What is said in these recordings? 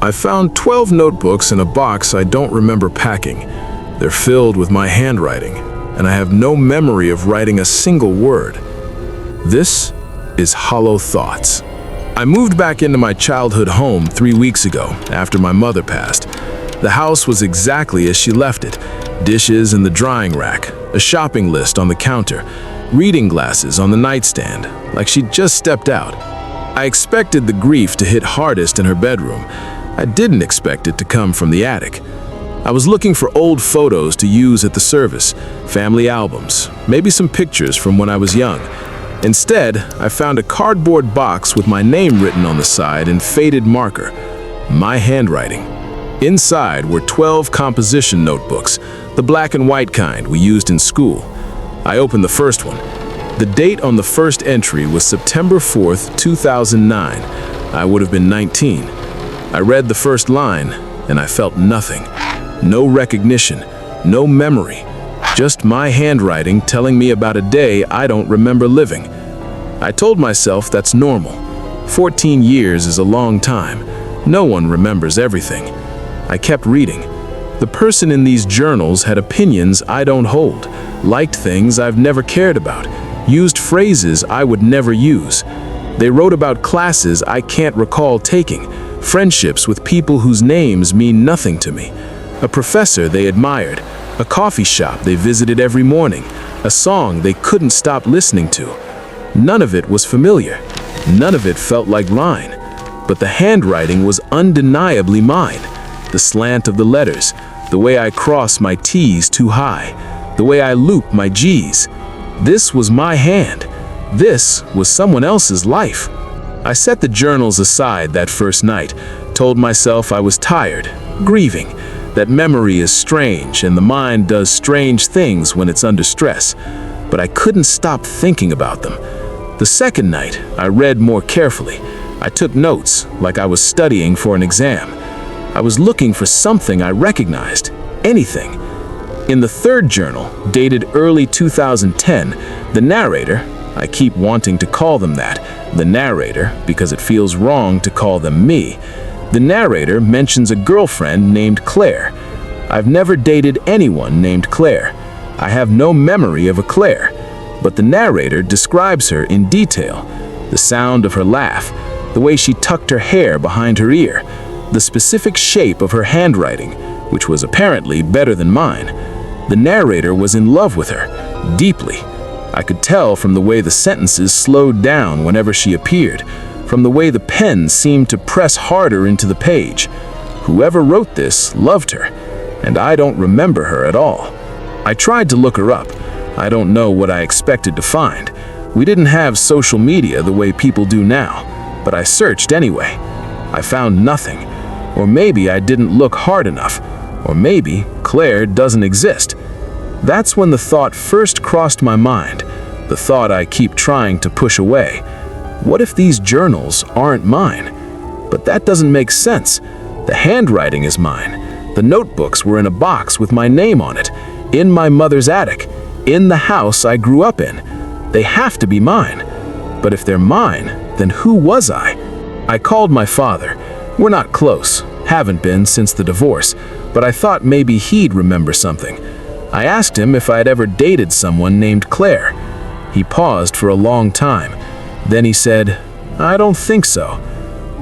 I found 12 notebooks in a box I don't remember packing. They're filled with my handwriting, and I have no memory of writing a single word. This is hollow thoughts. I moved back into my childhood home 3 weeks ago after my mother passed. The house was exactly as she left it. Dishes in the drying rack, a shopping list on the counter, reading glasses on the nightstand, like she'd just stepped out. I expected the grief to hit hardest in her bedroom. I didn't expect it to come from the attic. I was looking for old photos to use at the service, family albums, maybe some pictures from when I was young. Instead, I found a cardboard box with my name written on the side in faded marker, my handwriting. Inside were 12 composition notebooks, the black and white kind we used in school. I opened the first one. The date on the first entry was September 4th, 2009. I would have been 19. I read the first line, and I felt nothing. No recognition, no memory, just my handwriting telling me about a day I don't remember living. I told myself that's normal. 14 years is a long time. No one remembers everything. I kept reading. The person in these journals had opinions I don't hold, liked things I've never cared about, used phrases I would never use. They wrote about classes I can't recall taking, friendships with people whose names mean nothing to me, a professor they admired, a coffee shop they visited every morning, a song they couldn't stop listening to. None of it was familiar. None of it felt like mine. But the handwriting was undeniably mine. The slant of the letters, the way I cross my T's too high, the way I loop my G's. This was my hand. This was someone else's life. I set the journals aside that first night, told myself I was tired, grieving, that memory is strange and the mind does strange things when it's under stress. But I couldn't stop thinking about them. The second night, I read more carefully. I took notes like I was studying for an exam. I was looking for something I recognized, anything. In the third journal, dated early 2010, the narrator, I keep wanting to call them that, the narrator, because it feels wrong to call them me. The narrator mentions a girlfriend named Claire. I've never dated anyone named Claire. I have no memory of a Claire, but the narrator describes her in detail. The sound of her laugh, the way she tucked her hair behind her ear, the specific shape of her handwriting, which was apparently better than mine. The narrator was in love with her, deeply. I could tell from the way the sentences slowed down whenever she appeared, from the way the pen seemed to press harder into the page. Whoever wrote this loved her, and I don't remember her at all. I tried to look her up. I don't know what I expected to find. We didn't have social media the way people do now, but I searched anyway. I found nothing. Or maybe I didn't look hard enough. Or maybe Claire doesn't exist. That's when the thought first crossed my mind, the thought I keep trying to push away. What if these journals aren't mine? But that doesn't make sense. The handwriting is mine. The notebooks were in a box with my name on it, in my mother's attic, in the house I grew up in. They have to be mine. But if they're mine, then who was I? I called my father. We're not close, haven't been since the divorce, but I thought maybe he'd remember something. I asked him if I'd ever dated someone named Claire. He paused for a long time. Then he said, "I don't think so."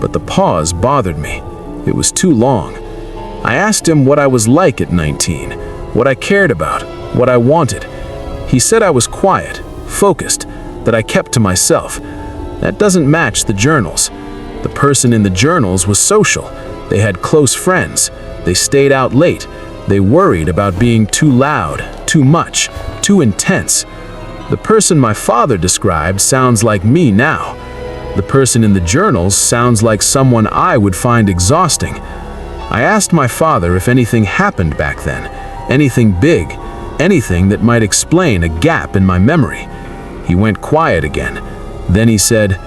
But the pause bothered me. It was too long. I asked him what I was like at 19, what I cared about, what I wanted. He said I was quiet, focused, that I kept to myself. That doesn't match the journals. The person in the journals was social. They had close friends. They stayed out late. They worried about being too loud, too much, too intense. The person my father described sounds like me now. The person in the journals sounds like someone I would find exhausting. I asked my father if anything happened back then, anything big, anything that might explain a gap in my memory. He went quiet again. Then he said,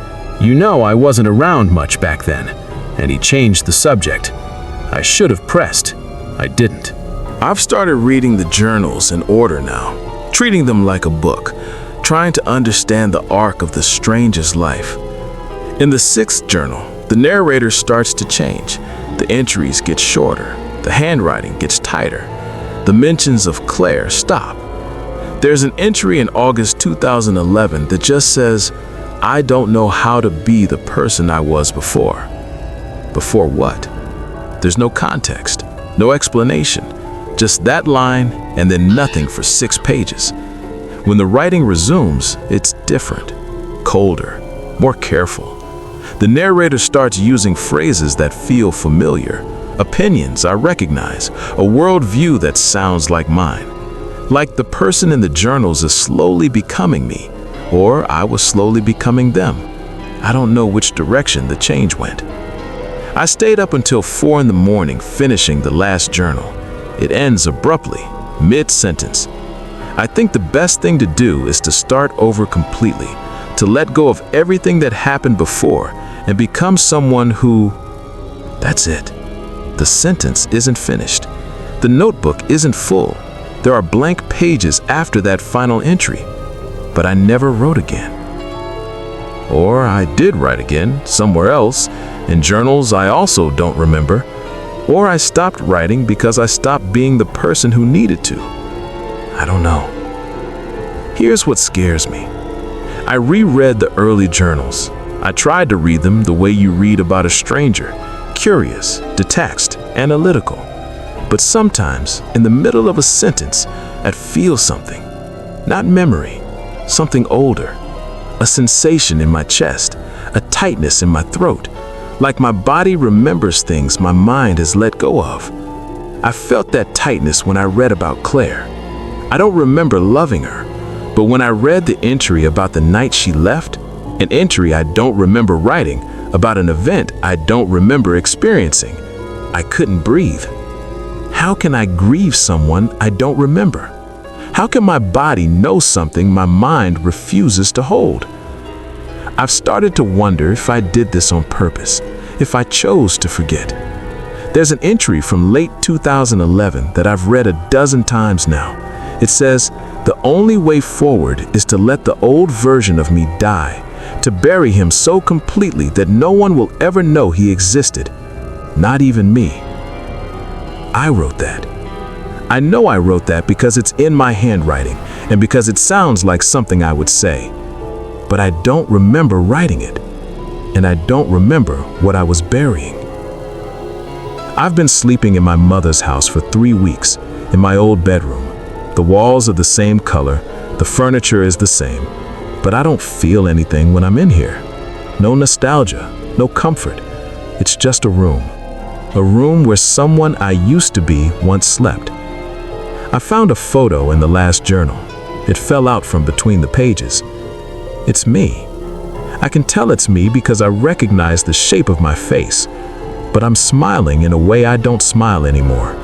"You know I wasn't around much back then," and he changed the subject. I should have pressed. I didn't. I've started reading the journals in order now, treating them like a book, trying to understand the arc of the stranger's life. In the 6th journal, the narrator starts to change. The entries get shorter, the handwriting gets tighter, the mentions of Claire stop. There's an entry in August 2011 that just says, "I don't know how to be the person I was before." Before what? There's no context, no explanation, just that line and then nothing for 6 pages. When the writing resumes, it's different, colder, more careful. The narrator starts using phrases that feel familiar, opinions I recognize, a worldview that sounds like mine. Like the person in the journals is slowly becoming me, or I was slowly becoming them. I don't know which direction the change went. I stayed up until 4 in the morning finishing the last journal. It ends abruptly, mid-sentence. I think the best thing to do is to start over completely, to let go of everything that happened before and become someone who... That's it. The sentence isn't finished. The notebook isn't full. There are blank pages after that final entry, but I never wrote again. Or I did write again, somewhere else, in journals I also don't remember. Or I stopped writing because I stopped being the person who needed to. I don't know. Here's what scares me. I reread the early journals. I tried to read them the way you read about a stranger, curious, detached, analytical. But sometimes, in the middle of a sentence, I'd feel something. Not memory, something older. A sensation in my chest, a tightness in my throat. Like my body remembers things my mind has let go of. I felt that tightness when I read about Claire. I don't remember loving her, but when I read the entry about the night she left, an entry I don't remember writing, about an event I don't remember experiencing, I couldn't breathe. How can I grieve someone I don't remember? How can my body know something my mind refuses to hold? I've started to wonder if I did this on purpose, if I chose to forget. There's an entry from late 2011 that I've read a dozen times now. It says, "The only way forward is to let the old version of me die, to bury him so completely that no one will ever know he existed, not even me." I wrote that. I know I wrote that because it's in my handwriting and because it sounds like something I would say. But I don't remember writing it, and I don't remember what I was burying. I've been sleeping in my mother's house for 3 weeks, in my old bedroom. The walls are the same color, the furniture is the same, but I don't feel anything when I'm in here. No nostalgia, no comfort. It's just a room where someone I used to be once slept. I found a photo in the last journal. It fell out from between the pages. It's me. I can tell it's me because I recognize the shape of my face, but I'm smiling in a way I don't smile anymore.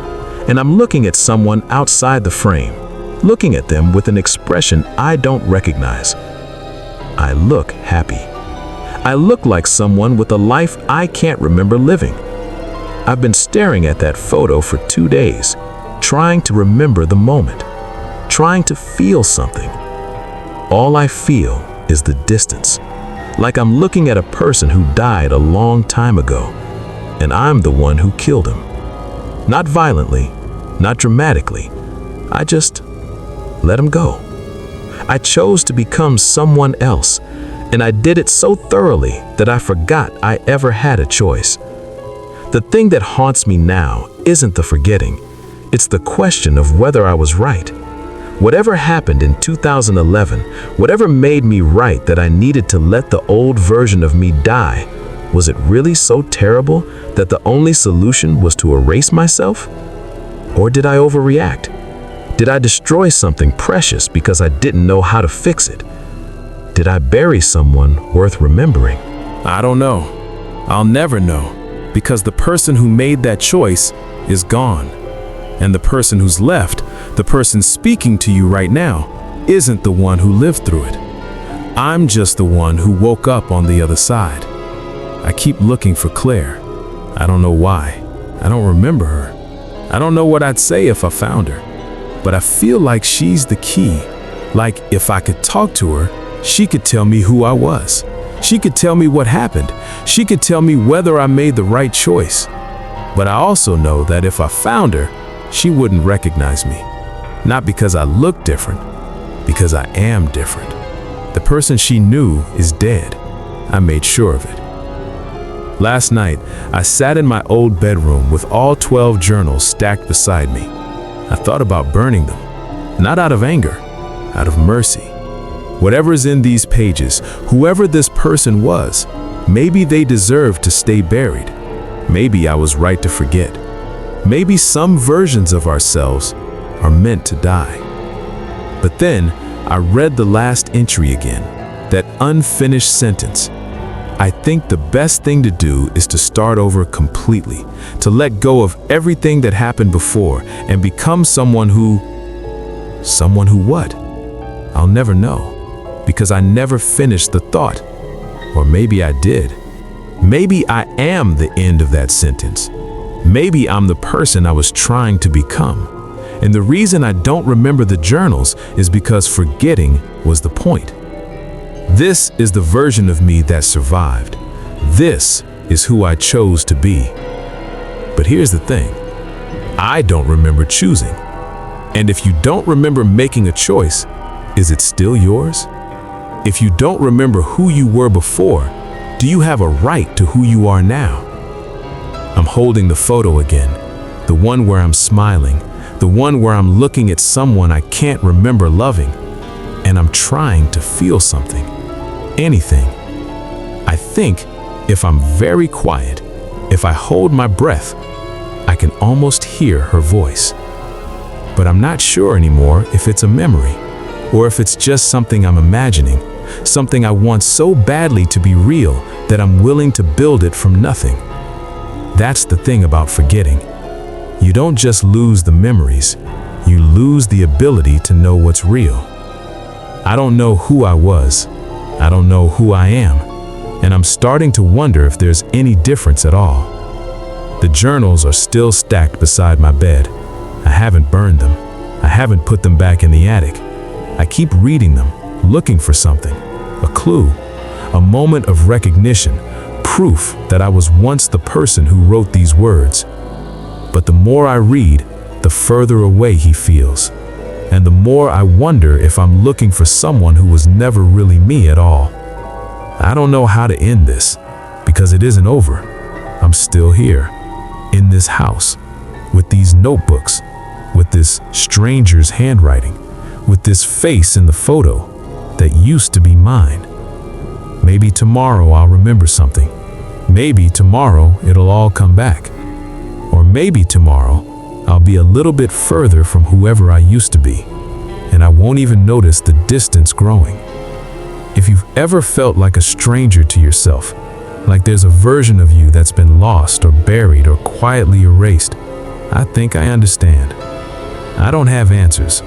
And I'm looking at someone outside the frame, looking at them with an expression I don't recognize. I look happy. I look like someone with a life I can't remember living. I've been staring at that photo for 2 days, trying to remember the moment, trying to feel something. All I feel is the distance, like I'm looking at a person who died a long time ago, and I'm the one who killed him. Not violently, not dramatically. I just let him go. I chose to become someone else, and I did it so thoroughly that I forgot I ever had a choice. The thing that haunts me now isn't the forgetting. It's the question of whether I was right. Whatever happened in 2011, whatever made me right that I needed to let the old version of me die, was it really so terrible that the only solution was to erase myself? Or did I overreact? Did I destroy something precious because I didn't know how to fix it? Did I bury someone worth remembering? I don't know. I'll never know, because the person who made that choice is gone. And the person who's left, the person speaking to you right now, isn't the one who lived through it. I'm just the one who woke up on the other side. I keep looking for Claire. I don't know why. I don't remember her. I don't know what I'd say if I found her. But I feel like she's the key. Like if I could talk to her, she could tell me who I was. She could tell me what happened. She could tell me whether I made the right choice. But I also know that if I found her, she wouldn't recognize me. Not because I look different, because I am different. The person she knew is dead. I made sure of it. Last night, I sat in my old bedroom with all 12 journals stacked beside me. I thought about burning them, not out of anger, out of mercy. Whatever's in these pages, whoever this person was, maybe they deserve to stay buried. Maybe I was right to forget. Maybe some versions of ourselves are meant to die. But then I read the last entry again, that unfinished sentence. I think the best thing to do is to start over completely, to let go of everything that happened before and become someone who what? I'll never know, because I never finished the thought. Or maybe I did. Maybe I am the end of that sentence. Maybe I'm the person I was trying to become. And the reason I don't remember the journals is because forgetting was the point. This is the version of me that survived. This is who I chose to be. But here's the thing. I don't remember choosing. And if you don't remember making a choice, is it still yours? If you don't remember who you were before, do you have a right to who you are now? I'm holding the photo again, the one where I'm smiling, the one where I'm looking at someone I can't remember loving, and I'm trying to feel something, anything. I think if I'm very quiet, if I hold my breath, I can almost hear her voice. But I'm not sure anymore if it's a memory, or if it's just something I'm imagining, something I want so badly to be real that I'm willing to build it from nothing. That's the thing about forgetting. You don't just lose the memories, you lose the ability to know what's real. I don't know who I was. I don't know who I am. And I'm starting to wonder if there's any difference at all. The journals are still stacked beside my bed. I haven't burned them. I haven't put them back in the attic. I keep reading them, looking for something, a clue, a moment of recognition, proof that I was once the person who wrote these words. But the more I read, the further away he feels. And the more I wonder if I'm looking for someone who was never really me at all. I don't know how to end this, because it isn't over. I'm still here, in this house, with these notebooks, with this stranger's handwriting, with this face in the photo that used to be mine. Maybe tomorrow I'll remember something. Maybe tomorrow it'll all come back. Or maybe tomorrow I'll be a little bit further from whoever I used to be, and I won't even notice the distance growing. If you've ever felt like a stranger to yourself, like there's a version of you that's been lost or buried or quietly erased, I think I understand. I don't have answers.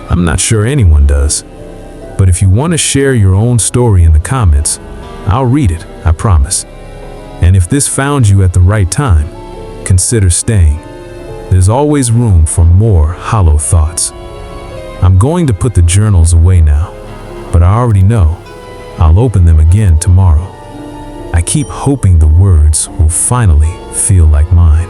I'm not sure anyone does. But if you want to share your own story in the comments, I'll read it, I promise. And if this found you at the right time, consider staying. There's always room for more hollow thoughts. I'm going to put the journals away now, but I already know I'll open them again tomorrow. I keep hoping the words will finally feel like mine.